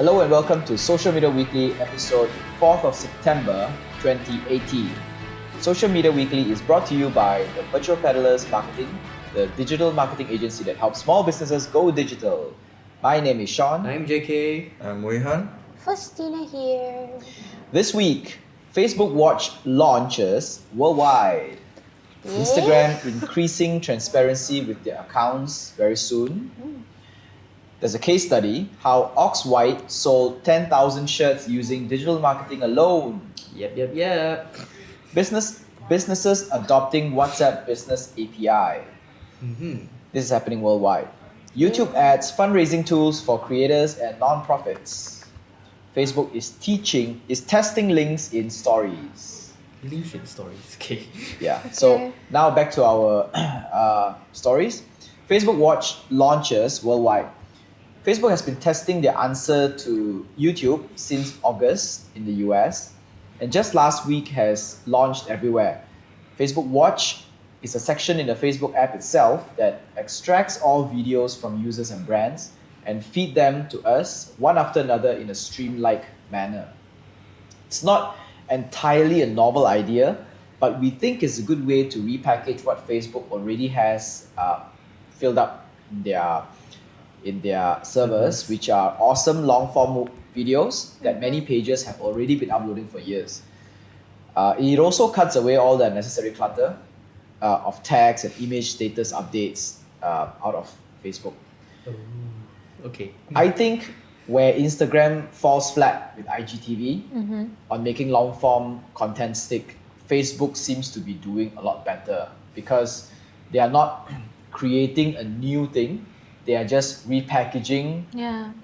Hello and welcome to Social Media Weekly, episode 4th of September 2018. Social Media Weekly is brought to you by the Virtual Peddlers Marketing, the digital marketing agency that helps small businesses go digital. My name is Sean. I'm JK. I'm Weihan. Faustina here. This week, Facebook Watch launches worldwide. Instagram increasing transparency with their accounts very soon. There's a case study how Ox-White sold 10,000 shirts using digital marketing alone. Yep. Businesses adopting WhatsApp Business API. This is happening worldwide. YouTube ads fundraising tools for creators and non-profits. Facebook is testing links in stories. Links in stories. Okay. Yeah. So now back to our stories. Facebook Watch launches worldwide. Facebook has been testing their answer to YouTube since August in the US, and just last week has launched everywhere. Facebook Watch is a section in the Facebook app itself that extracts all videos from users and brands and feed them to us one after another in a stream-like manner. It's not entirely a novel idea, but we think it's a good way to repackage what Facebook already has filled up in their servers, which are awesome long-form videos that many pages have already been uploading for years. It also cuts away all the unnecessary clutter of tags and image status updates out of Facebook. Okay. I think where Instagram falls flat with IGTV on making long-form content stick, Facebook seems to be doing a lot better because they are not creating a new thing. They are just repackaging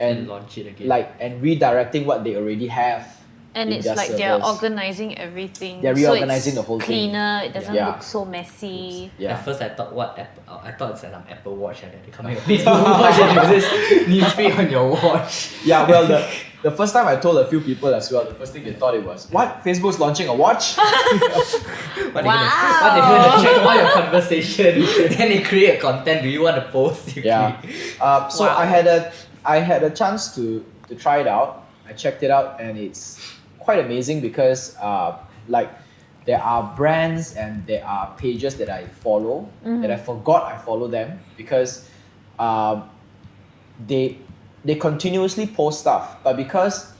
and launch it again. and redirecting what they already have. And in it's their like servers. they're organizing everything. They're reorganizing so the whole thing. cleaner, it doesn't Yeah. look so messy. Yeah. At first I thought I thought it's an Apple Watch and then they come out with Facebook Watch and you this newsfeed on your watch. Yeah, well, the first time I told a few people as well, the first thing they thought it was, what? Facebook's launching a watch? What they're gonna check all your conversation. Then they create content. Do you want to post? Yeah. So Wow. I had a chance to try it out. I checked it out and it's quite amazing because there are brands and there are pages that I follow that I forgot I follow them because they continuously post stuff, but because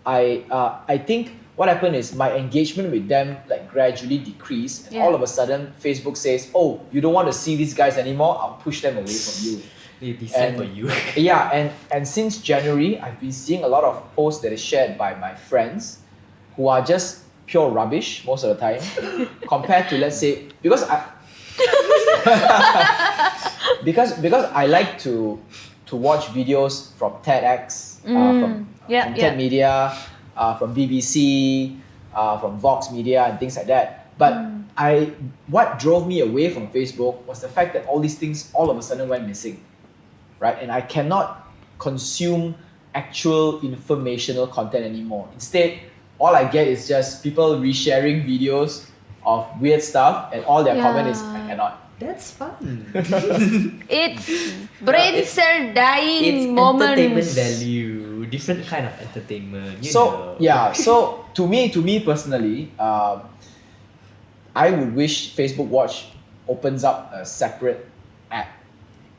I think what happened is my engagement with them gradually decreased, and all of a sudden Facebook says, oh, you don't want to see these guys anymore, I'll push them away from you. They decide for you. Yeah, and since January, I've been seeing a lot of posts that is shared by my friends who are just pure rubbish most of the time compared to, let's say, because I like to watch videos from TEDx, from TED Media, from BBC, from Vox Media and things like that. But what drove me away from Facebook was the fact that all these things all of a sudden went missing, right? And I cannot consume actual informational content anymore. Instead, all I get is just people resharing videos of weird stuff, and all their comment is, I cannot. That's fun. It's brain cell dying It's moments. entertainment value. Different kind of entertainment. You So know. yeah, so to me personally, I would wish Facebook Watch opens up a separate app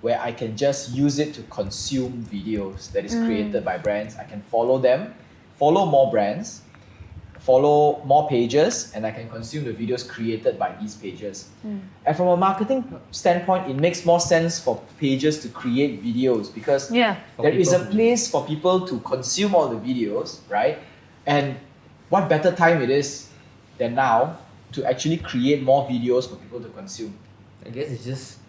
where I can just use it to consume videos that is created by brands. I can follow them, follow more brands, follow more pages, and I can consume the videos created by these pages. And from a marketing standpoint, it makes more sense for pages to create videos because there is a place for people to consume all the videos, right? And what better time it is than now to actually create more videos for people to consume. I guess it's just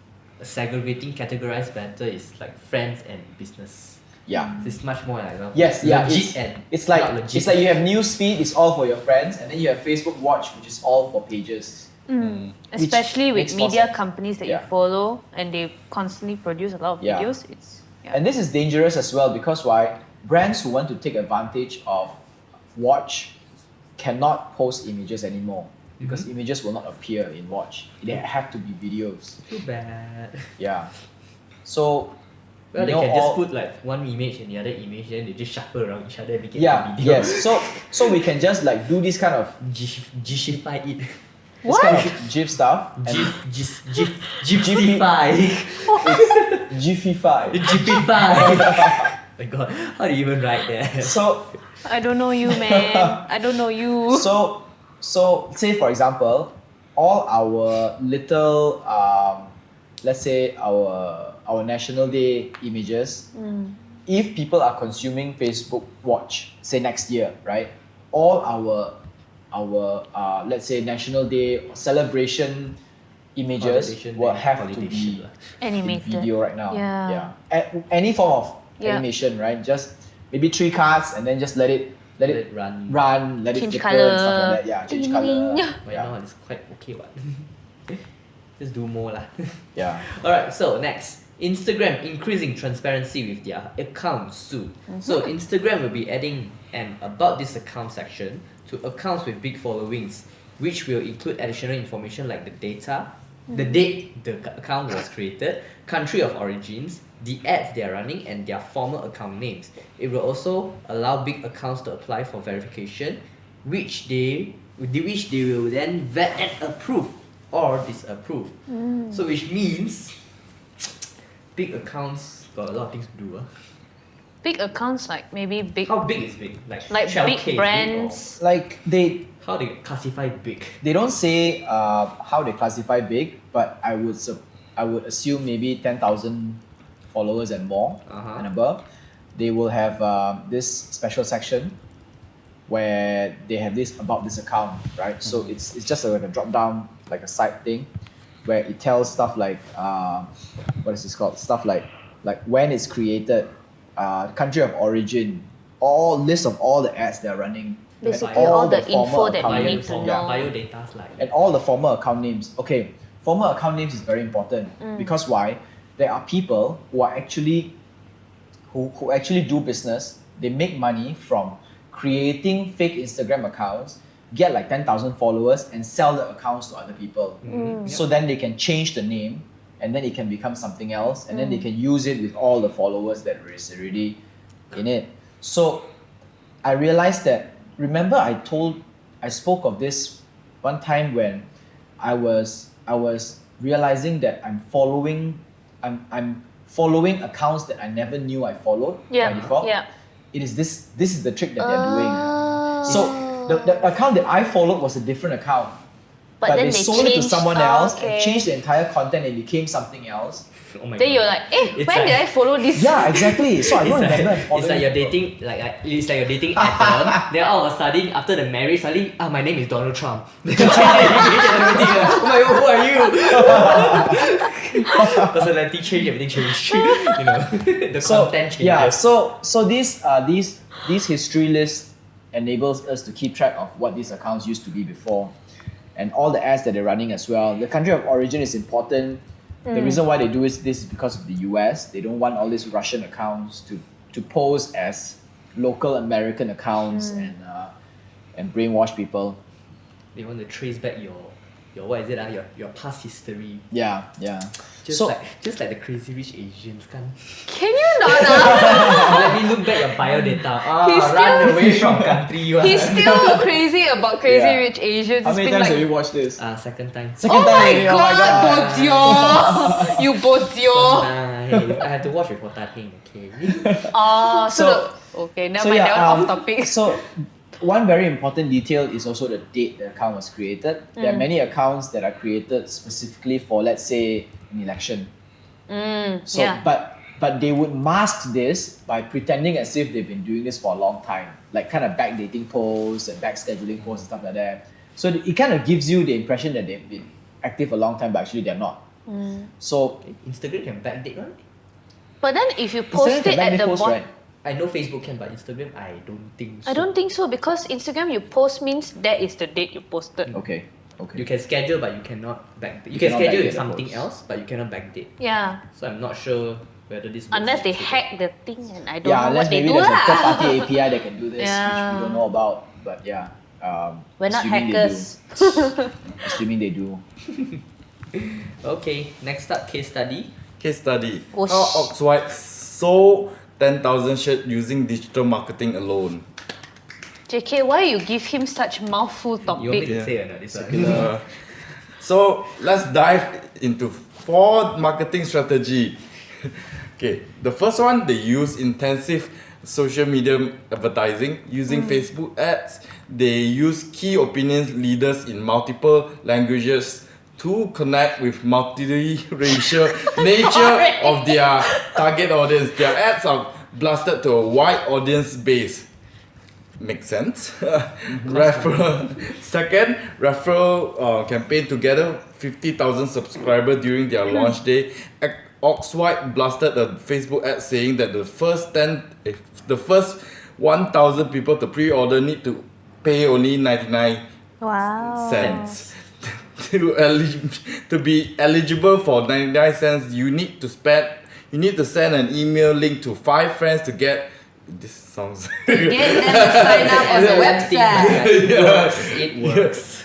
segregating, categorized better is like friends and business. Yeah. It's much more like Legit and it's not like legit. you have newsfeed, it's all for your friends, and then you have Facebook Watch, which is all for pages. Especially makes with more media sense. companies that Yeah. you follow and they constantly produce a lot of Yeah. videos. And this is dangerous as well because why? Brands who want to take advantage of Watch cannot post images anymore because images will not appear in Watch. They have to be videos. Too bad. Yeah. So Well, they You know, can just all- put like one image and the other image, then they just shuffle around each other and make it Yeah, a video. yes. So we can just like do this kind of Gifify it. this kind of GIF stuff. And Gifify. GIFify. Gifify. My God, how do you even write that? So I don't know you, man. I don't know you. so say for example, all our little let's say our National Day images. If people are consuming Facebook Watch, say next year, right? All our let's say National Day celebration images Celebration will day, have to holiday be shit lah. in Animated. video right now. Yeah. Any form of Yeah. animation, right? Just maybe 3 cards and then just let it Let it run. let it Change flicker and stuff colour. like that. Yeah, change Ding, color. ding, ding. Right now it's quite okay what. Just do more lah. Yeah. Alright, so next. Instagram increasing transparency with their account soon. So Instagram will be adding an about this account section to accounts with big followings, which will include additional information like the data, the date the account was created, country of origins, the ads they are running, and their former account names. It will also allow big accounts to apply for verification, which they will then vet and approve or disapprove. So which means big accounts got a lot of things to do. Big accounts like maybe big, How big is big? Like like big K, brands. Like How they classify big? they don't say how they classify big, but I would assume maybe 10,000 followers and more Uh-huh. and above. They will have this special section where they have this about this account, right? So it's just like a drop down, like a side thing, where it tells stuff like what is this called? Stuff like when it's created, country of origin, all list of all the ads they're running. Basically, All all the the former info that account we need names, to Bio, know. bio data like And all the former account names. Okay, former account names is very important because why? There are people who are actually who actually do business. They make money from creating fake Instagram accounts, get like 10,000 followers, and sell the accounts to other people. So then they can change the name, and then it can become something else, and then they can use it with all the followers that is already in it. So I realized that. Remember, I spoke of this one time when I was realizing that I'm following accounts that I never knew I followed by default. Yeah. It is this is the trick that they're doing. Oh. So the account that I followed was a different account. But then they sold it to changed- someone else okay. and changed the entire content and became something else. Oh my Then God. you're like, It's when like- did I follow this? Yeah, exactly. So I don't It's remember like, following it's like you're people. dating it's like you're dating Adam. Then all of a sudden after the marriage suddenly my name is Donald Trump. Then you change everything and everything. Oh my God, who are you? Personality change, everything change. You know, the content changes. Yeah, so these history lists enables us to keep track of what these accounts used to be before, and all the ads that they're running as well. The country of origin is important. The reason why they do this is because of the US. They don't want all these Russian accounts to pose as local American accounts and brainwash people. They want to trace back your what is it your past history. Yeah. Just So like the Crazy Rich Asians kan. Can you not? Let me look back your bio data. He's Run still- away from country. He's still crazy about Crazy Yeah. Rich Asians. how It's many been times like, have you watched this? Second time. Second oh time my already, oh my god, god. Bozio! You Bozio! Nice. I have to watch before starting, okay. Oh, So- okay, never mind, that one off topic. So one very important detail is also the date the account was created. There are many accounts that are created specifically for, let's say, an election. So yeah. but they would mask this by pretending as if they've been doing this for a long time, like kind of backdating posts and backscheduling posts and stuff like that. So it kind of gives you the impression that they've been active a long time, but actually they're not. So Instagram can backdate, right? But then if you Instagram post can it at backdate the posts, bottom, right? I know Facebook can, but Instagram I don't think so. I don't think so because Instagram you post means that is the date you posted. Okay. You can schedule, but you cannot backdate. You You can cannot schedule backdate with the something post. else, but you cannot backdate. Yeah, So I'm not sure whether this works unless on they Instagram. hack the thing and I don't Yeah, know unless what they maybe do there's a lah. third-party API that can do this, which Yeah. we don't know about. But yeah, We're not assuming hackers. assuming they do. Okay, next up case study. Case study. Oh, How Oxwhite's sold 10,000 shirts using digital marketing alone. JK, why you give him such mouthful You want me topic? to say or not this one? So let's dive into 4 marketing strategy. Okay, the first one, they use intensive social media advertising using Facebook ads. They use key opinion leaders in multiple languages to connect with multiracial nature of their target audience. Their ads are blasted to a wide audience base. Makes sense. Second, referral campaign to gather 50,000 subscribers during their launch day. Oxwhite blasted a Facebook ad saying that the first 1,000 people to pre-order need to pay only 99 Wow. cents. To be eligible for 99 cents, you need to send an email link to 5 friends to get. This sounds. Get them to sign up on the website. It works.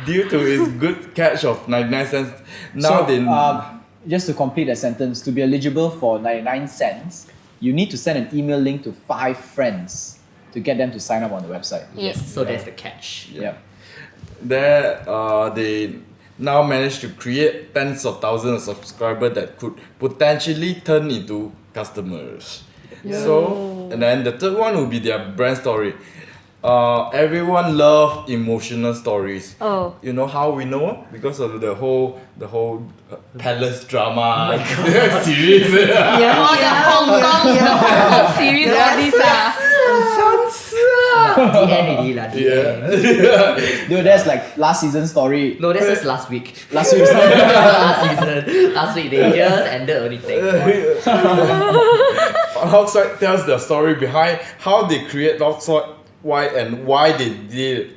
Due to its good catch of 99 cents, now just to complete that sentence, to be eligible for 99 cents, you need to send an email link to 5 friends to get them to sign up on the website. Yes. So that's the catch. Yeah. they now managed to create tens of thousands of subscribers that could potentially turn into customers. So, and then the third one will be their brand story. Everyone love emotional stories. Oh. You know how we know? Because of the whole palace drama series. Oh, the Hong Kong series, all these The end already lah. The end. Dude, that's like last season story. No, that's just last week. Last week's Last season. Last week they just ended only thing. Oxwhite tells the story behind how they create Oxwhite and why they did it.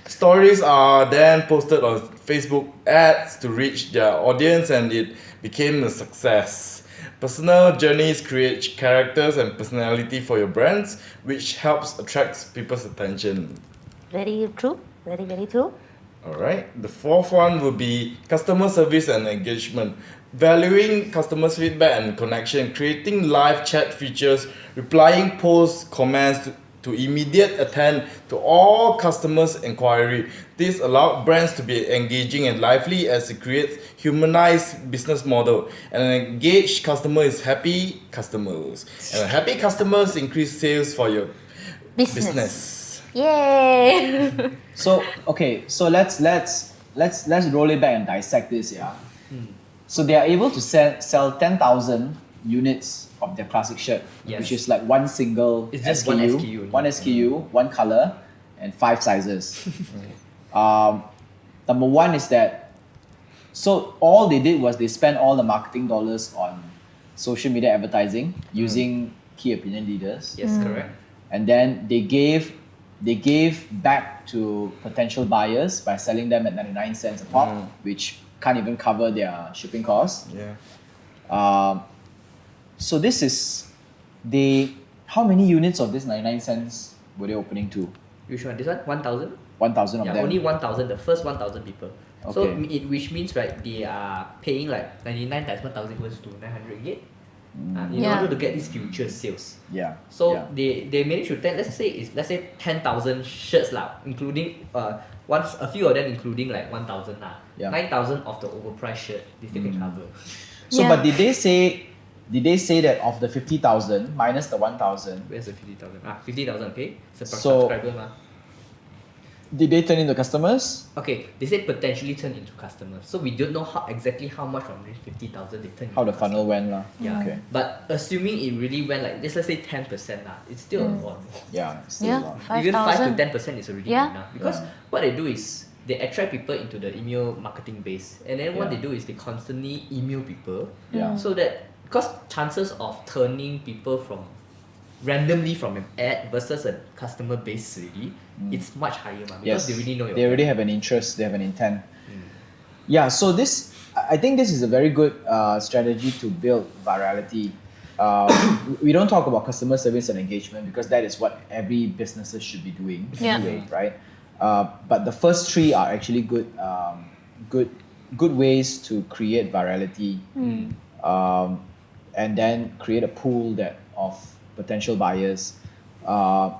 Stories are then posted on Facebook ads to reach their audience, and it became a success. Personal journeys create characters and personality for your brands, which helps attract people's attention. Very true. Very, very true. Alright, the fourth one will be customer service and engagement. Valuing customers' feedback and connection, creating live chat features, replying posts, comments to immediate attend to all customers' inquiry. This allows brands to be engaging and lively as it creates humanized business model. And an engaged customer is happy customers. And happy customers increase sales for your business. Yay! So okay, so let's roll it back and dissect this, yeah. So they are able to sell 10,000 units of their classic shirt, Yes. which is like one single It's just SKU, one SKU. one SKU, one color, and 5 sizes. Number one is that, so all they did was they spent all the marketing dollars on social media advertising using key opinion leaders, Yes, correct. and then they gave back to potential buyers by selling them at 99 cents a pop, which can't even cover their shipping costs. Yeah. So this is how many units of this 99 cents were they opening to? Which one? This one? 1,000? 1,000 of Yeah, them. only 1,000. The first 1,000 people. So Okay. which means right, they are paying like 99 times 1,000 equals to 900 ringgit. In Yeah. order to get these future sales. Yeah. So yeah. they managed to let's say 10,000 shirts lah, including a few of them including like 1,000 lah. Yeah. 9,000 of the overpriced shirt they still can cover. So Yeah. but did they say that of the 50,000 minus the 1,000, Where's the 50,000? 50,000, okay? It's a So- subscriber ma. did they turn into customers? Okay, they said potentially turn into customers. So we don't know exactly how much from this 50,000 they turn How into the funnel went lah. Yeah. Okay. But assuming it really went like this, let's say 10% lah, it's still a lot. Yeah. Still Yeah. a lot. Even 5 to 5,000. 10% is already Yeah. enough. Because what they do is they attract people into the email marketing base. And then what Yeah. they do is they constantly email people. Yeah. So that, because chances of turning people randomly from an ad versus a customer base already, it's much higher because Yes. they really know your They already brand. have an interest. They have an intent. Yeah. So I think this is a very good strategy to build virality. We don't talk about customer service and engagement because that is what every businesses should be doing Yeah. anyway, right? But the first three are actually good ways to create virality. and then create a pool of potential buyers.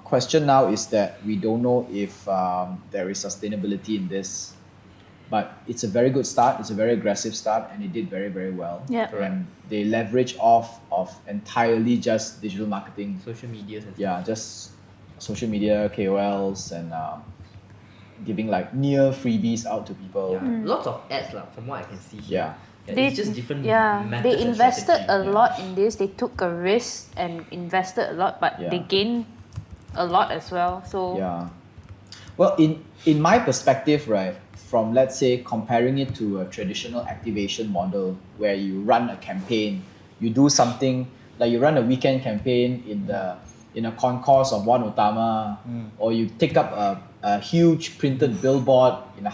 Question now is that we don't know if there is sustainability in this, but it's a very good start. It's a very aggressive start, and it did very, very well. Yeah. And they leverage off of entirely just digital marketing. Social media and Yeah, just social media, KOLs, and giving like near freebies out to people. yeah. Lots of ads lah, from what I can see here. Yeah. It's just different Yeah, methods they and invested strategy. a lot in this. They took a risk and invested a lot, but Yeah. they gained a lot as well. So Yeah. Well, in my perspective, right, from let's say comparing it to a traditional activation model where you run a campaign, you do something like you run a weekend campaign in a concourse of One Utama, or you take up a huge printed billboard in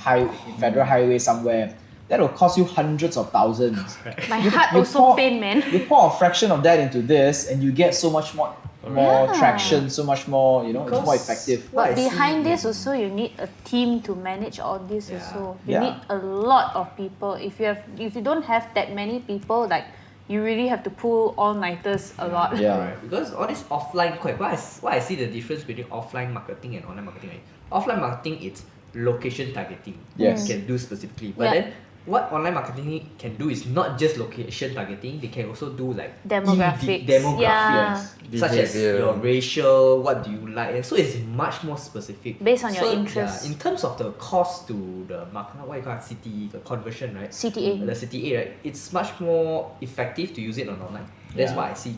federal highway somewhere. That will cost you hundreds of thousands. my heart You also pain, man. You pour a fraction of that into this, and you get so much more Yeah. traction, so much more. It's more Because effective. what I But behind see- this also, you need a team to manage all this Yeah. also. You Yeah. need a lot of people. If you don't have that many people, like you really have to pull all-nighters a lot. Yeah. Right. Because all this offline, what I see the difference between offline marketing and online marketing, right? Offline marketing, it's location targeting. Yes. You can do specifically. But Yeah. then what online marketing can do is not just location targeting, they can also do like Demographics. demographics. Yeah. Such as Behavior. your racial, what do you like, and so it's much more specific. Based on your So, interests. Yeah, in terms of the cost to the market, what you call it, CT, the conversion, right? CTA. The CTA, right? It's much more effective to use it on online. That's Yeah. what I see.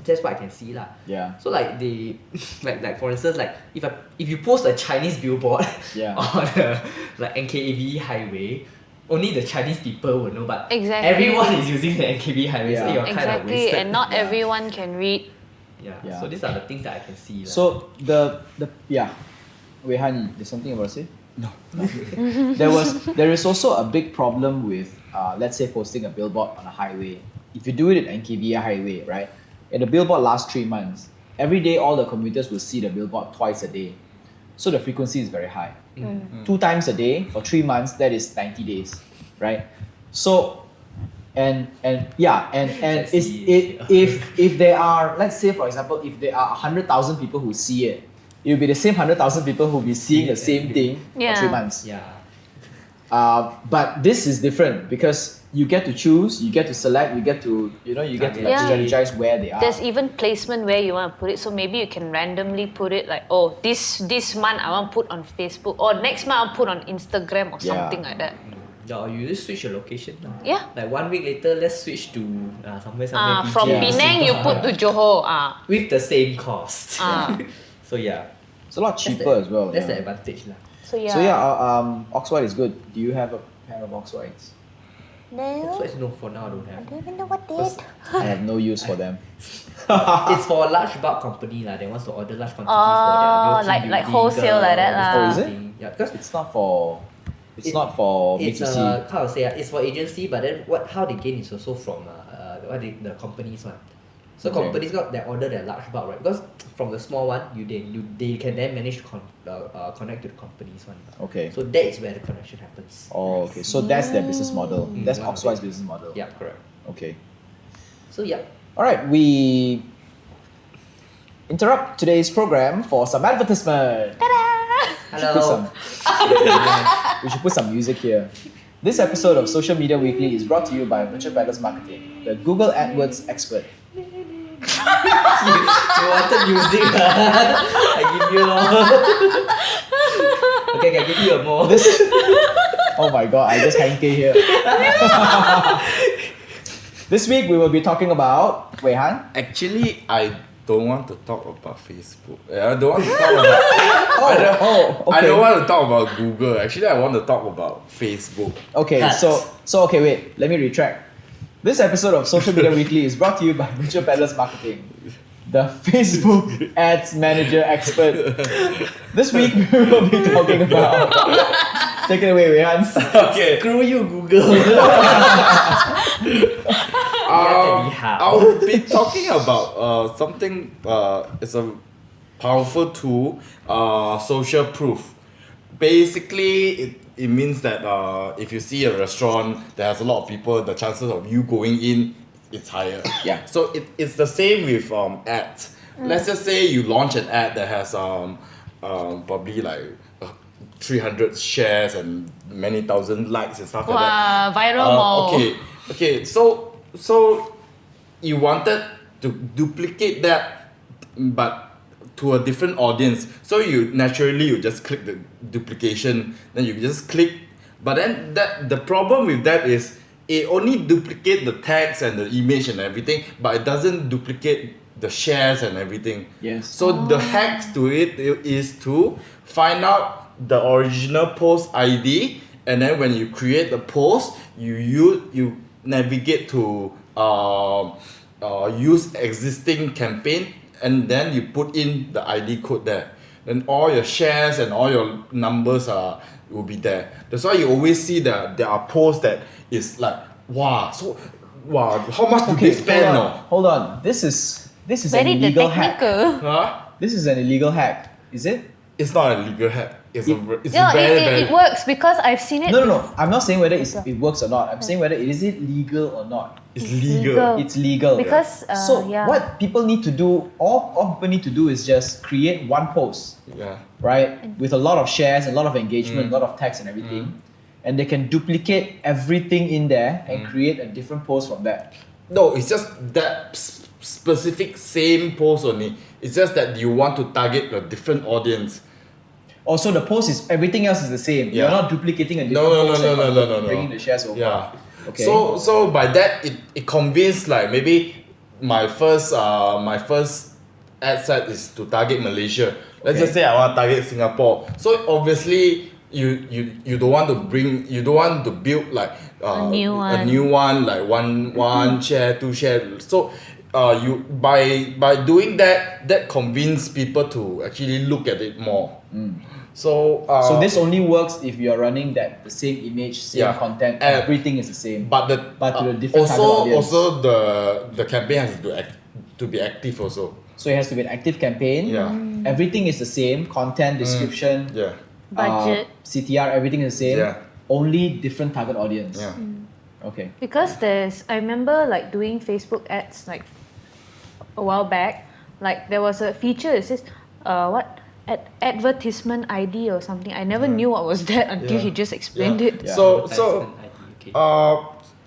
That's what I can see lah. Yeah. So like they, like for instance, like if you post a Chinese billboard Yeah. on the like NKV highway, only the Chinese people will know, but Exactly. everyone is using the NKV highway, so Yeah. you're kind of Exactly, wasted. and not everyone can read. Yeah. Yeah. So these are the things that I can see. lah. So Wei Han, there's something about to say? No. There is also a big problem with let's say posting a billboard on a highway. If you do it at NKV highway, right, and the billboard lasts 3 months, every day all the commuters will see the billboard twice a day. So the frequency is very high. 2 times a day for 3 months, that is 90 days, right? So and it's, if there are, let's say for example, if there are 100,000 people who see it, it will be the same 100,000 people who will be seeing the same thing Yeah. for 3 months. yeah. But this is different because you get to choose, you get to select, you get to like Yeah. strategize where they are. There's even placement where you want to put it. So maybe you can randomly put it like, oh, this month I want to put on Facebook, or next month I'll put on Instagram or Yeah. something like that. Yeah, or you just switch your location. Lah. Yeah. Like 1 week later, let's switch to somewhere. From Yeah. Penang you put to Johor. with the same cost. Ah. So yeah, It's a lot cheaper as well. That's yeah. the advantage lah. So yeah. So yeah, Oxwhite is good. Do you have a pair of Oxwhites? No, So no, for now I don't I have. don't even know what date. I have no use for them. It's for a large bulk company lah. They wants to order large quantity for Oh, their like building, wholesale like that lah. Oh, is it? Yeah, because It's not for it's B2C. how to say it's for agency, but then how they gain is also from the companies one. So Okay. companies got their order their large bulk, right? Because from the small one, they can then manage to connect to the companies one. Okay. So that is where the connection happens. Oh, okay. So that's their business model. That's one of Oxwhite's it. business model. Yeah, correct. Okay. So yeah. All right. We interrupt today's program for some advertisement. Hello. We should put some music here. This episode of Social Media Weekly is brought to you by Virtual Palace Marketing, the Google AdWords expert. You wanted music. I give you more. Okay, I give you a more. Oh my god, I just hanky here. This week we will be talking about Wei Han. Actually, I don't want to talk about Facebook. I don't want to talk about. I don't want to talk about Google. Actually, I want to talk about Facebook. Okay, Cuts. so okay, wait, let me retract. This episode of Social Media Weekly is brought to you by Virtual Palace Marketing, the Facebook Ads Manager expert. This week we will be talking about. Take it away, Wei Han. Okay. Screw you, Google. I will be talking about something. It's a powerful tool. Social proof. Basically, it means that if you see a restaurant that has a lot of people, the chances of you going in it's higher. Yeah. So it's the same with ads. Let's just say you launch an ad that has probably like 300 shares and many thousand likes and stuff like that. Wow, viral more. Okay. So you wanted to duplicate that, but to a different audience. So you just click the duplication, then you just click. But then the problem with that is it only duplicate the text and the image and everything, but it doesn't duplicate the shares and everything. Yes. So the hacks to it is to find out the original post ID, and then when you create the post, you navigate to use existing campaign, and then you put in the ID code there. Then all your shares and all your numbers will be there. That's why you always see that there are posts that is like wow, how much do they spend? Hold on. This is an Very illegal hack. technical. Huh? This is an illegal hack. Is it? It's not a legal hack. It's It- it's No, very it works because I've seen it. No. I'm not saying whether it works or not. I'm saying whether is it legal or not. It's It's legal. legal. It's legal. Because So yeah. what people need to do, all people need to do is just create one post, Yeah. right, with a lot of shares, a lot of engagement, a lot of text and everything, and they can duplicate everything in there and create a different post from that. No, it's just that specific same post only. It's just that you want to target a different audience. Also, the post is everything else is the same. Yeah. You're not duplicating a different No, post and no. bringing the shares over. Yeah. Okay. So by that it convinced like maybe my first ad set is to target Malaysia. Let's just say I want to target Singapore. So obviously you don't want to build like A new a one. new one like one share, two share. So you by doing that convince people to actually look at it more. So So this only works if you're running the same image, same Yeah. content, And- everything is the same. but to the different target audience. also the campaign has to be active also. So it has to be an active campaign. Yeah. Everything is the same. Content, description, Yeah. Budget. CTR, everything is the same. Yeah. Only different target audience. Yeah. Okay. Because I remember like doing Facebook ads like a while back. Like there was a feature that says, advertisement ID or something. I never knew what was that until Yeah. he just explained Yeah. it. Yeah. So Advertisement ID, okay.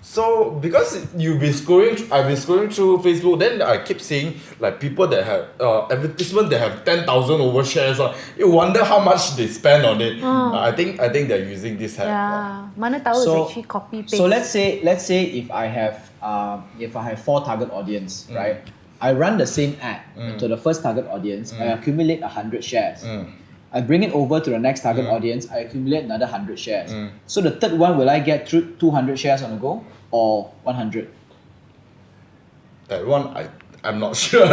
so because I've been scrolling through Facebook, then I keep seeing like people that have advertisement that have 10,000 over shares. You wonder how much they spend on it. I think they're using this hack. Yeah, mana tahu is actually copy paste. So let's say if I have 4 target audience, right? I run the same ad to the first target audience. I accumulate 100 shares. I bring it over to the next target audience. I accumulate another 100 shares. So the third one, will I get through 200 shares on a go or 100? That one I'm not sure.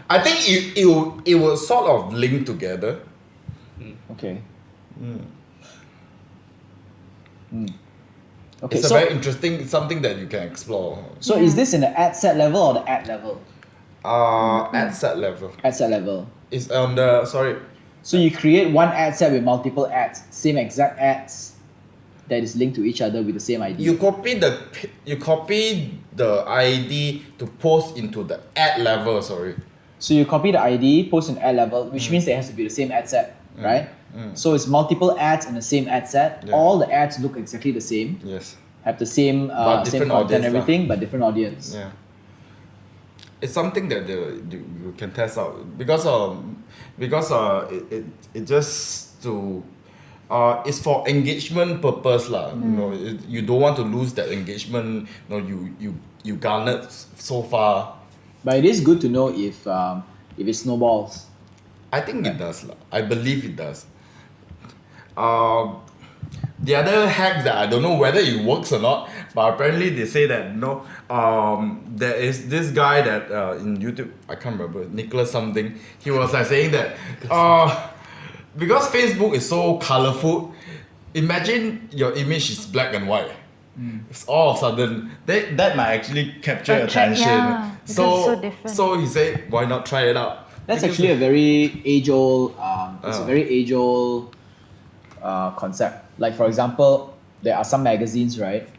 I think it will sort of link together. Okay. Okay. It's a So very interesting something that you can explore. so is this in the ad set level or the ad level? Ad set level. Ad set level. It's on the So you create one ad set with multiple ads, same exact ads that is linked to each other with the same ID. you copy the ID to post into the ad level. So you copy the ID, post in ad level, which means it has to be the same ad set, right? So it's multiple ads in the same ad set. Yeah. All the ads look exactly the same, Yes. have the same But same different content, audience everything, but different audience. Yeah. It's something that you can test out because it just to it's for engagement purpose lah. You know, you don't want to lose that engagement. You garnered so far. But it is good to know if it snowballs. I think it does lah. I believe it does. The other hack that I don't know whether it works or not, but apparently they say that there is this guy that in YouTube, I can't remember, Nicholas something. He was like saying that because Facebook is so colorful, imagine your image is black and white. It's all of a sudden that might actually capture Attract, attention. yeah, because it's so different. So he said, why not try it out? That's Because- actually a very age-old. It's a very age-old concept. Like for example, there are some magazines, right?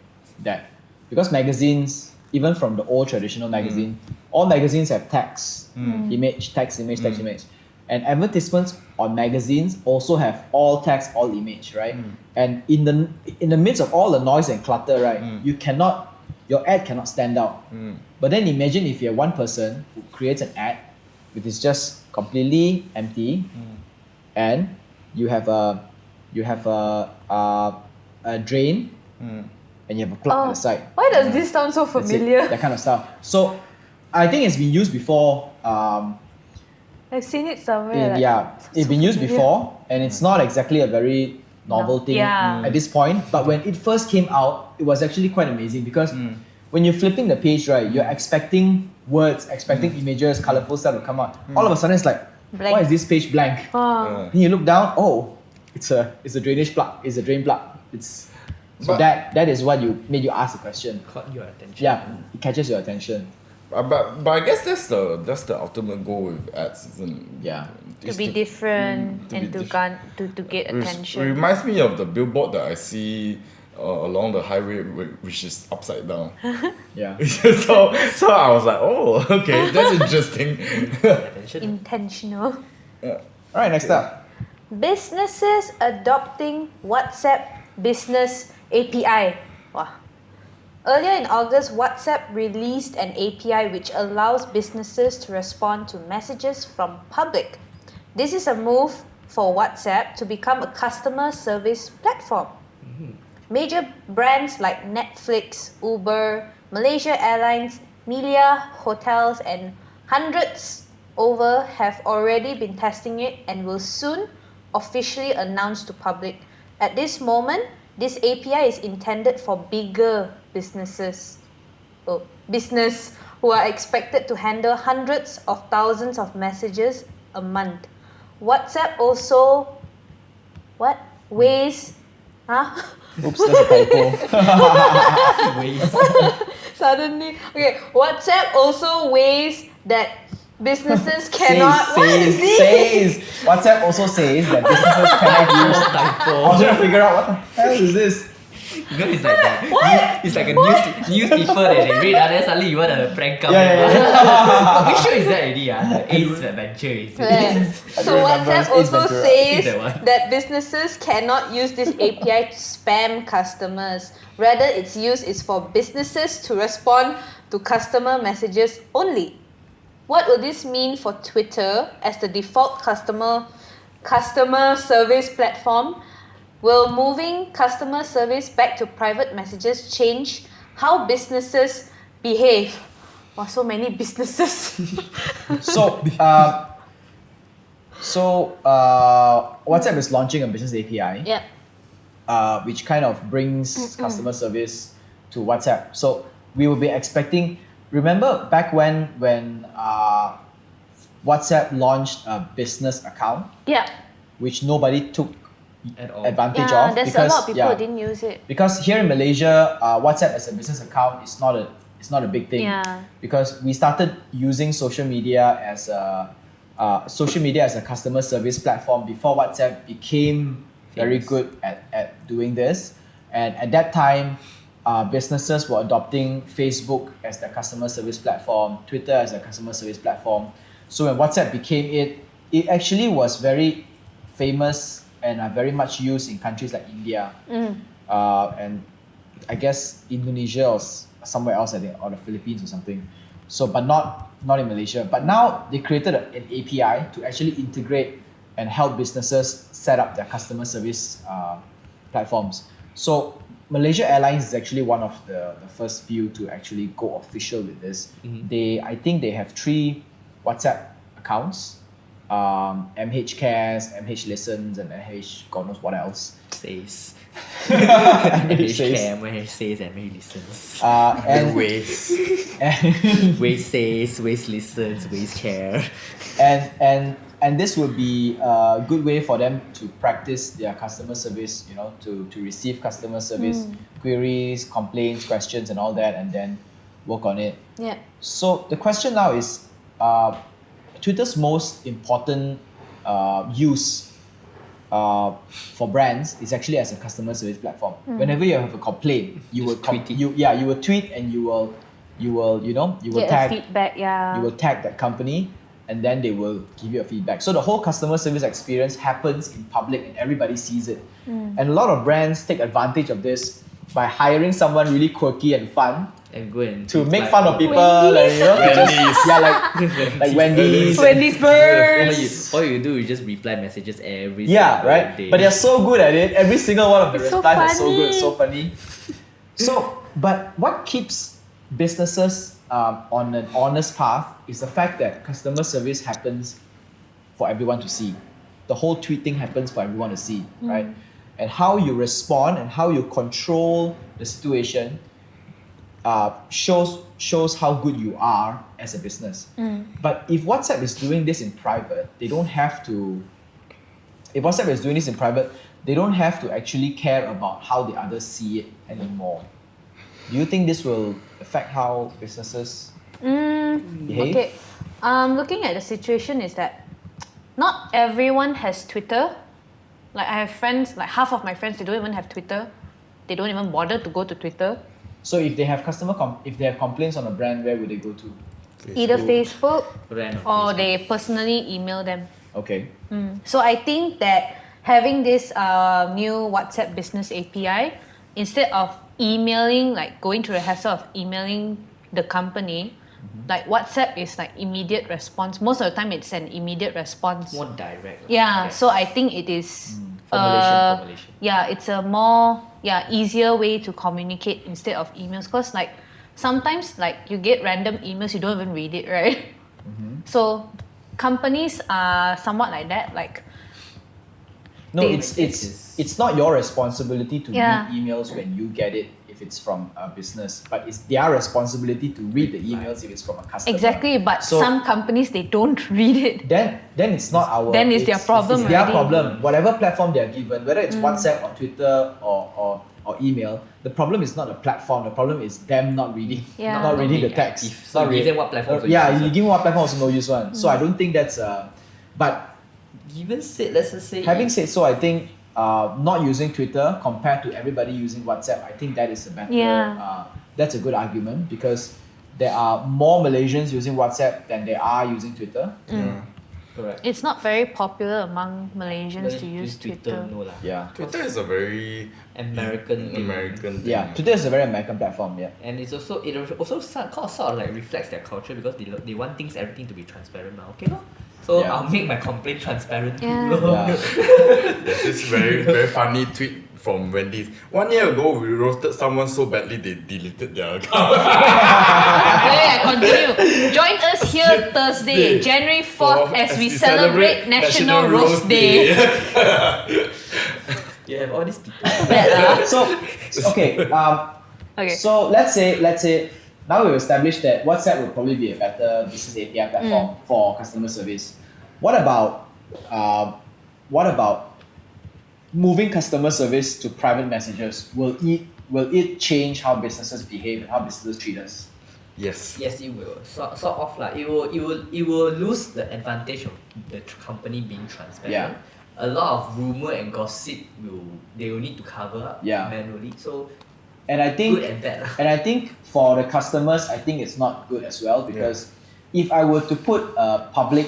That because magazines, even from the old traditional magazine, all magazines have text, image, text, image, text, image. And advertisements on magazines also have all text, all image, right? And in the midst of all the noise and clutter, right, your ad cannot stand out. But then imagine if you have one person who creates an ad which is just completely empty, and you have a drain, and you have a plug at the side. Why does this sound so That's it, familiar? that kind of stuff. So I think it's been used before. I've seen it somewhere. It's been used before, and it's not exactly a very novel thing at this point. But when it first came out, it was actually quite amazing because when you're flipping the page, right, you're expecting words, expecting images, colorful stuff to come out. All of a sudden, it's like, Blank. why is this page blank? Then you look down, oh, it's a drainage plug, it's a drain plug. So that is what made you ask the question. Caught your attention. Yeah, it catches your attention. But I guess that's the ultimate goal with ads, isn't it? Yeah. To Is be different to and be to get attention. It reminds me of the billboard that I see along the highway, which is upside down. Yeah. so I was like, oh, okay, that's interesting. Attention. Intentional. Alright, next up. Businesses adopting WhatsApp Business API. Wow. Earlier in August, WhatsApp released an API which allows businesses to respond to messages from public. This is a move for WhatsApp to become a customer service platform. Major brands like Netflix, Uber, Malaysia Airlines, Melia, hotels, and hundreds over have already been testing it and will soon officially announce to public. At this moment, this API is intended for bigger businesses who are expected to handle hundreds of thousands of messages a month. WhatsApp also weighs Oops, that's a typo. suddenly okay. WhatsApp also weighs that businesses cannot. What is this? says. WhatsApp also says that businesses cannot use. I was trying to figure out what the hell is this. You know, it's like it's like a news people that they read and then suddenly you want to prank up. Yeah. Which show is that already? The Ace Adventure is Yeah. So remember WhatsApp Ace also Ventura. says That one. that businesses cannot use this API to spam customers. Rather, its use is for businesses to respond to customer messages only. What will this mean for Twitter as the default customer service platform? Will moving customer service back to private messages change how businesses behave? Wow, so many businesses. So WhatsApp is launching a business API, Yeah. which kind of brings customer service to WhatsApp. So we will be expecting. Remember back when WhatsApp launched a business account, Yeah. which nobody took at all. advantage Yeah, of there's because a lot of people who didn't use it. because here in Malaysia, WhatsApp as a business account is not a big thing. Yeah. Because we started using social media as a customer service platform before WhatsApp became very Famous. good at doing this. And at that time, businesses were adopting Facebook as their customer service platform, Twitter as their customer service platform. So when WhatsApp became it actually was very famous and very much used in countries like India, and I guess Indonesia or somewhere else, I think, or the Philippines or something. So, but not in Malaysia. But now they created an API to actually integrate and help businesses set up their customer service platforms. So Malaysia Airlines is actually one of the first few to actually go official with this. I think they have 3 WhatsApp accounts. MH Cares, MH Listens, and MH God knows what else. Says. MH says. Care, MH says, MH listens. And Ways. Waze says, Waze listens, Waze care. and this would be a good way for them to practice their customer service, to receive customer service queries, complaints, questions, and all that, and then work on it. Yeah. So the question now is, Twitter's most important use for brands is actually as a customer service platform. Whenever you have a complaint, you will Just tweet it. you will tweet and you will you will Get a tag feedback, yeah. you will tag that company, and then they will give you a feedback. So the whole customer service experience happens in public and everybody sees it. And a lot of brands take advantage of this by hiring someone really quirky and fun And go and to make reply. fun of people, like, to just, Wendy's. yeah, like Wendy's. Wendy's All birds. you do is just reply messages every Yeah, single right. day. But they're so good at it. Every single one of the It's so replies are so good, funny. so funny. So, but what keeps businesses on an honest path is the fact that customer service happens for everyone to see. The whole tweeting happens for everyone to see, right? And how you respond and how you control the situation shows how good you are as a business. But if WhatsApp is doing this in private, they don't have to. If WhatsApp is doing this in private, they don't have to actually care about how the others see it anymore. Do you think this will affect how businesses behave? Okay. Looking at the situation is that not everyone has Twitter. Like I have friends, like half of my friends, they don't even have Twitter. They don't even bother to go to Twitter. So if they have if they have complaints on a brand, where would they go to? Either Facebook Brand or Facebook. they personally email them. Okay. So I think that having this new WhatsApp business API, instead of emailing, like going through the hassle of emailing the company, like WhatsApp is like immediate response. Most of the time it's an immediate response. more direct. Yeah, Yes. so I think it is Formulation. yeah, it's a more easier way to communicate instead of emails. Cause like sometimes like you get random emails, you don't even read it, right? So companies are somewhat like that. Like No, They- it's not your responsibility to Yeah. read emails when you get it if it's from a business, but it's their responsibility to read the emails if it's from a customer. exactly, but So- some companies they don't read it. Then it's not our. Then it's their problem It's their already. problem. Whatever platform they are given, whether it's WhatsApp or Twitter or email, the problem is not the platform. The problem is them not reading, Yeah. not reading the being text. active. So you give them what platform to yeah, use, you so- give them what platform also no use one. So I don't think that's but Even said, let's just say, having said so, I think not using Twitter compared to everybody using WhatsApp, I think that is a better. Yeah. That's a good argument because there are more Malaysians using WhatsApp than there are using Twitter. Yeah. correct. It's not very popular among Malaysians to use Twitter. No lah. Yeah. Twitter is a very American thing. American thing. Yeah. Twitter is a very American platform. Yeah. And it also sort of like reflects their culture because they want everything to be transparent now. Okay, no? So Yeah. I'll make my complaint transparent too. Yeah. lor. Yeah. There's this very very funny tweet from Wendy's. 1 year ago, we roasted someone so badly they deleted their account. Okay, continue. Join us here Thursday, January 4th, as we celebrate National Roast Day. You have all these people. Bad lah. So okay. Okay. So let's say now we've established that WhatsApp will probably be a better business API platform for customer service. What about moving customer service to private messages? Will it change how businesses behave and how businesses treat us? Yes. Yes, it will. Sort of like it will lose the advantage of the company being transparent. Yeah. A lot of rumor and gossip they will need to cover up Yeah. manually. So And I think good and bad lah. And I think for the customers, I think it's not good as well because if I were to put a public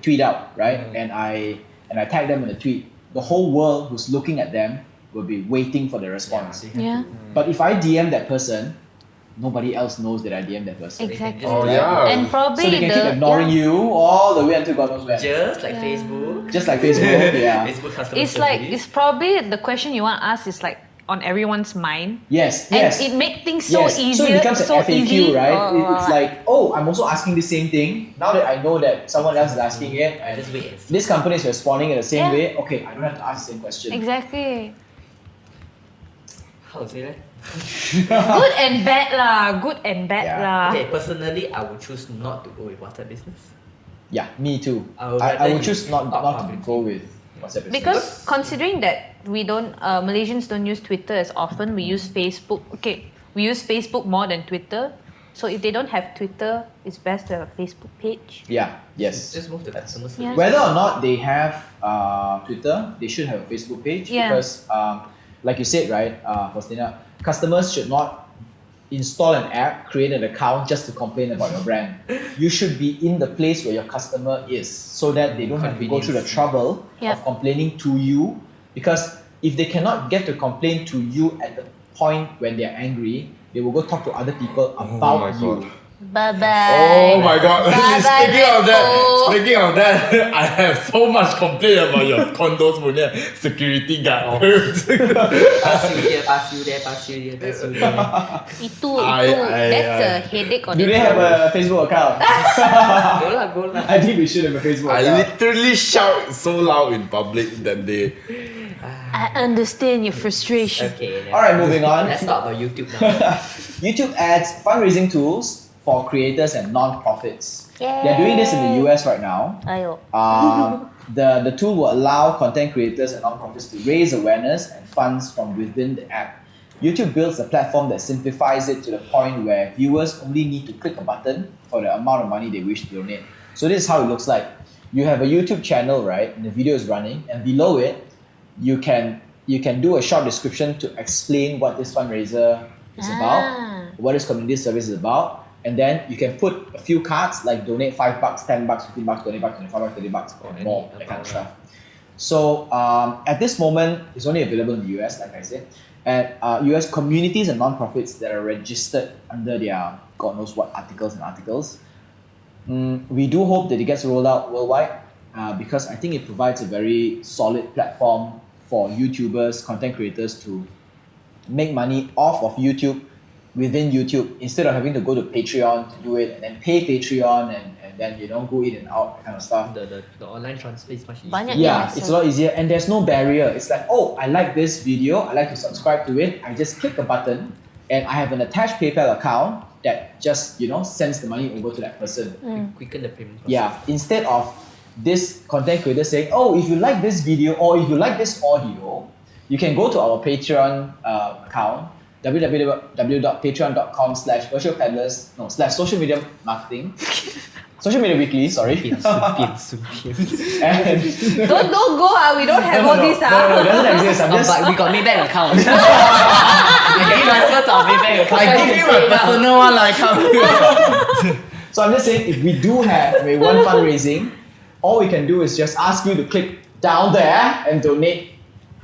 tweet out, right, and I tag them in the tweet, the whole world who's looking at them will be waiting for the response. Yeah. But if I DM that person, nobody else knows that I DM that person. Exactly. Oh Right. yeah. And probably So they can keep the ignoring you all the way until God knows where. Just like Yeah. Facebook. Just like Facebook, yeah. Facebook customer it's like service. it's probably the question you want to ask is like on everyone's mind. Yes, And yes. it makes things so Yes. easier. So it becomes an FAQ, easy. right? Oh, It's like, oh, I'm also asking the same thing. Now that I know that someone else is asking it, and Just wait and see. this company is responding in the same Yeah. way, okay, I don't have to ask the same question. exactly. How to say that? Good and bad lah. Good and bad Yeah. lah. Okay, personally, I would choose not to go with WhatsApp business. Yeah, me too. I would I rather would choose not to public. go with WhatsApp business. Because considering that we don't Malaysians don't use Twitter as often, we use Facebook. Okay, we use Facebook more than Twitter. So if they don't have Twitter, it's best to have a Facebook page. Yeah, yes. Just move to customer service. Yeah. Whether or not they have Twitter, they should have a Facebook page Yeah. because, like you said, right, Faustina, customers should not install an app, create an account just to complain about your brand. You should be in the place where your customer is, so that they don't have to go through the trouble Yep. of complaining to you. Because if they cannot get to complain to you at the point when they are angry, they will go talk to other people about my you. God. Bye bye. Oh my god. Bye-bye, Speaking of that, I have so much complaint about your condos punya security guard. Pass you here, pass you there, pass you here, pass you there. Itu, I- that's a headache on Do they its have own. a Facebook account? Go lah. I think we should have a Facebook I account. literally shout so loud in public that day. I understand your frustration. Okay. then. Alright, moving on. Let's talk about YouTube now. YouTube adds fundraising tools for creators and non-profits. Yay. They're doing this in the US right now. Ayo. The tool will allow content creators and non-profits to raise awareness and funds from within the app. YouTube builds a platform that simplifies it to the point where viewers only need to click a button for the amount of money they wish to donate. So this is how it looks like. You have a YouTube channel, right? And the video is running, and below it, you can do a short description to explain what this fundraiser is about, what this community service is about, and then you can put a few cards like donate $5, $10, $15, $20, $25, $30, or Any more, that kind of amount, stuff. So at this moment, it's only available in the US, like I said. And US communities and non-profits that are registered under their God knows what articles. We do hope that it gets rolled out worldwide because I think it provides a very solid platform for YouTubers, content creators to make money off of YouTube within YouTube instead of having to go to Patreon to do it and then pay Patreon and then go in and out, that kind of stuff. The online transfer is much easier. Banyak Yeah, Yes. it's a lot easier and there's no barrier. It's like, oh, I like this video, I like to subscribe to it. I just click a button and I have an attached PayPal account that just, sends the money over to that person. Quicken the payment process. Yeah, instead of this content creator saying, oh, if you like this video or if you like this audio, you can go to our Patreon account, www.patreon.com/virtualpeddlers/social media marketing, social media weekly, sorry. And Don't go, we don't have all this. no, it doesn't exist. I'm just But we got Maybank account. We can transfer to our Maybank account. I give you my personal one, like So I'm just saying, if we do have one fundraising, all we can do is just ask you to click down there and donate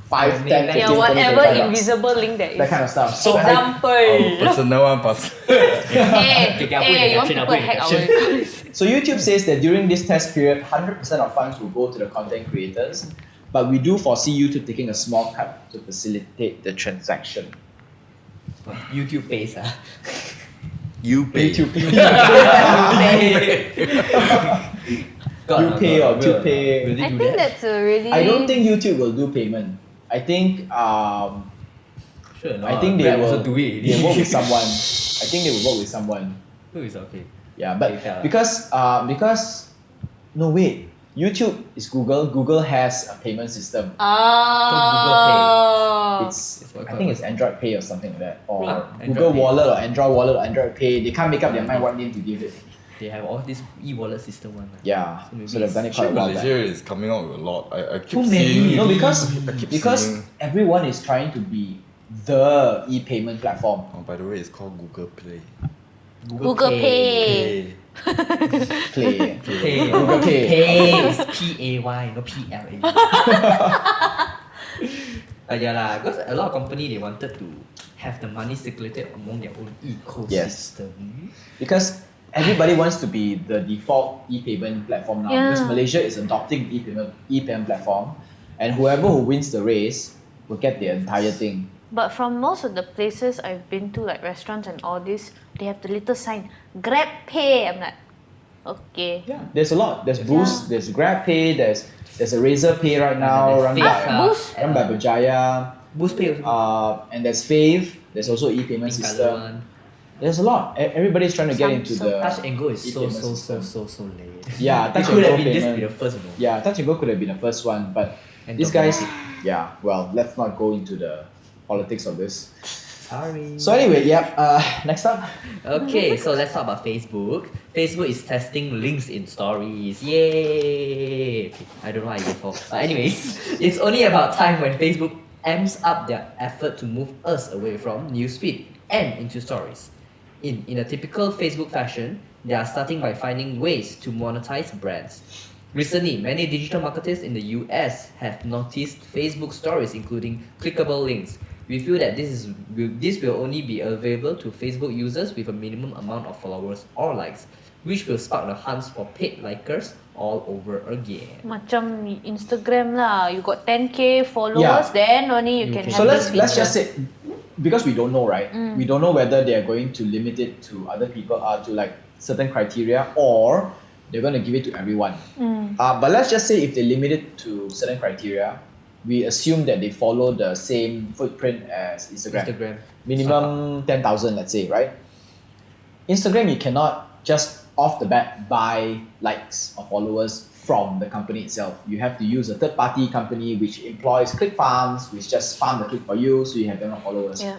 5, 10, 15, Yeah, 20, whatever 25 bucks. invisible link that is. That kind of stuff. So Example. personal one, pass. Hey, Okay, I'll put it in you want caption, I'll people put it in hack our caption. accounts? So YouTube says that during this test period, 100% of funds will go to the content creators, but we do foresee YouTube taking a small cut to facilitate the transaction. YouTube pays. You pay. YouTube pay. God, You pay or will- you pay. will they I do think that? that's a really. I don't think YouTube will do payment. I think Sure I think they Grab will also do it. they work with someone. I think they will work with someone. Who is okay? Yeah, but PayPal. because no wait, YouTube is Google. Google has a payment system. Oh. It's It's what I think it's Android Pay or something like that, or Android Google Pay. Wallet or Android Wallet or Android Pay. They can't make up their mind what name to give it. They have all this e-wallet system one. Yeah, So maybe so they've done it Actually, quite a while back. Malaysia is coming out with a lot. I keep Too many. seeing. No, because I keep because seeing. everyone is trying to be the e-payment platform. Oh, by the way, it's called Google Play. Google Pay. Play. Pay. Google Pay. Pay is P-A-Y, no P-L-A. Yeah lah, because a lot of company they wanted to have the money circulated among their own ecosystem. Because everybody wants to be the default e-payment platform now. Yeah. Because Malaysia is adopting e-payment platform, and whoever who wins the race will get the entire thing. But from most of the places I've been to, like restaurants and all this, they have the little sign Grab Pay. I'm like, okay. Yeah, there's a lot. There's Boost, there's GrabPay, there's a Razer Pay right now run there's by Fave, Boost? run by Berjaya. Boost Pay also. And there's Fave. There's also e-payment Pink colour system. one. There's a lot. Everybody's trying to get into Some the Touch and Go is so e-payment so system. late. Yeah, It Touch could and have Go been this payment. be the first, you know. Yeah, Touch and Go could have been the first one, but And these don't guys, know. yeah. Well, let's not go into the politics of this. Sorry. So anyway, yep. Next up. Okay, so let's talk about Facebook. Facebook is testing links in stories. Yay! Okay, I don't know why I get for. But anyways, it's only about time when Facebook amps up their effort to move us away from newsfeed and into stories. In a typical Facebook fashion, they are starting by finding ways to monetize brands. Recently, many digital marketers in the US have noticed Facebook stories including clickable links. We feel that this will only be available to Facebook users with a minimum amount of followers or likes, which will spark the hunt for paid likers all over again. Macam Instagram lah, you got 10k followers, Yeah. then only you You can can- have So this let's feature. just say, because we don't know, right? We don't know whether they are going to limit it to other people, to like certain criteria, or they're going to give it to everyone. But let's just say if they limit it to certain criteria, we assume that they follow the same footprint as Instagram. Minimum 10,000, let's say, right? Instagram, you cannot just off the bat buy likes or followers from the company itself. You have to use a third-party company which employs click farms, which just farm the click for you, so you have enough followers. Yeah.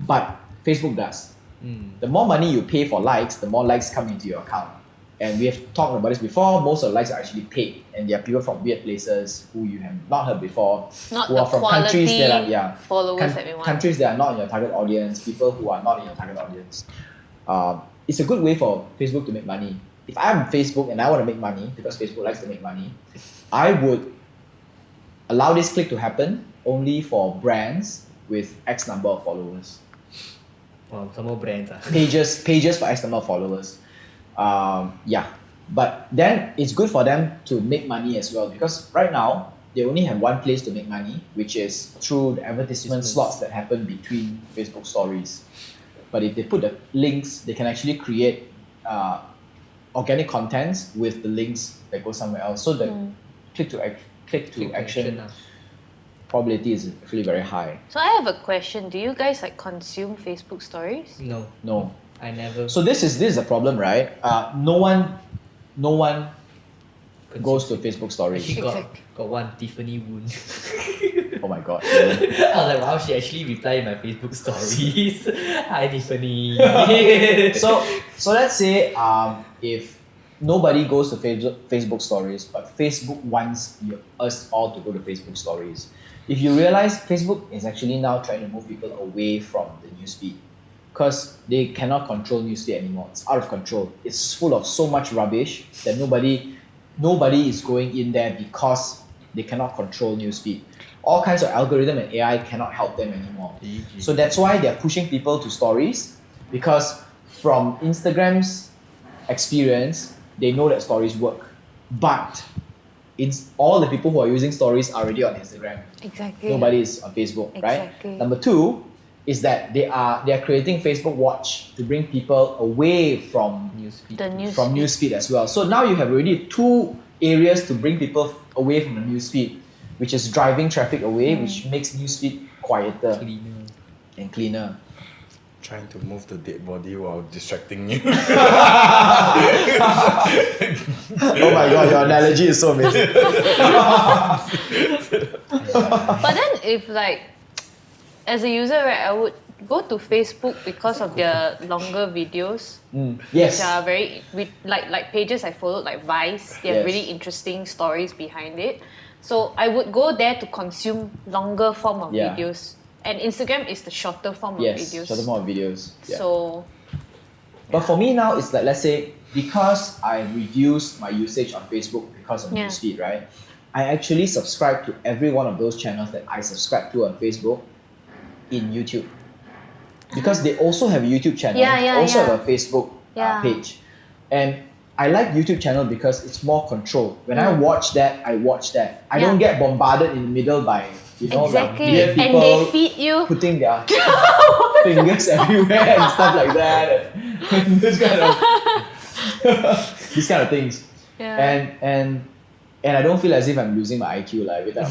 But Facebook does. The more money you pay for likes, the more likes come into your account. And we have talked about this before. Most of the likes are actually paid, and they are people from weird places who you have not heard before, Not who the are from countries that are quality followers that we want. countries that are not in your target audience, people who are not in your target audience. It's a good way for Facebook to make money. If I'm Facebook and I want to make money, because Facebook likes to make money, I would allow this click to happen only for brands with X number of followers. Wow, some more brands. Pages for X number of followers. Yeah, but then it's good for them to make money as well, because right now they only have one place to make money, which is through the advertisement slots that happen between Facebook stories. But if they put the links, they can actually create organic contents with the links that go somewhere else. So the click to action probability is actually very high. So I have a question. Do you guys like consume Facebook stories? No, I never. So this is a problem, right? No one goes to Facebook stories. She Exactly. got one, Tiffany Woon. Oh my god. I was like, wow, she actually replied in my Facebook stories. Hi, Tiffany. So let's say if nobody goes to Facebook stories, but Facebook wants us all to go to Facebook stories. If you realize Facebook is actually now trying to move people away from the newsfeed, because they cannot control newsfeed anymore. It's out of control. It's full of so much rubbish that nobody is going in there because they cannot control newsfeed. All kinds of algorithm and AI cannot help them anymore. So that's why they're pushing people to stories, because from Instagram's experience, they know that stories work. But all the people who are using stories are already on Instagram. Exactly. Nobody is on Facebook, Exactly. right? Number two is that they are creating Facebook Watch to bring people away from Newsfeed. The news. from newsfeed as well. So now you have already two areas to bring people away from the newsfeed, which is driving traffic away, which makes newsfeed quieter Cleaner. and cleaner. Trying to move the dead body while distracting you. Oh my god, your analogy is so amazing. But then if like, as a user, right, I would go to Facebook because of their longer videos. Yes. Which are very like pages I followed, like Vice. They have Yes. really interesting stories behind it. So I would go there to consume longer form of Yeah. videos. And Instagram is the shorter form of Yes, videos. shorter more videos. Yeah. So But for me now, it's like, let's say, because I reduced my usage on Facebook because of Yeah. newsfeed, right? I actually subscribe to every one of those channels that I subscribe to on Facebook in YouTube. Because they also have a YouTube channel, Yeah, yeah, also yeah. have a Facebook Yeah. page. And I like YouTube channel because it's more controlled. When I watch that, I watch that. I don't get bombarded in the middle by, like exactly. weird And people they feed you. putting their fingers everywhere and stuff like that. And this kind of these kind of things. Yeah. And I don't feel as if I'm losing my IQ like every time.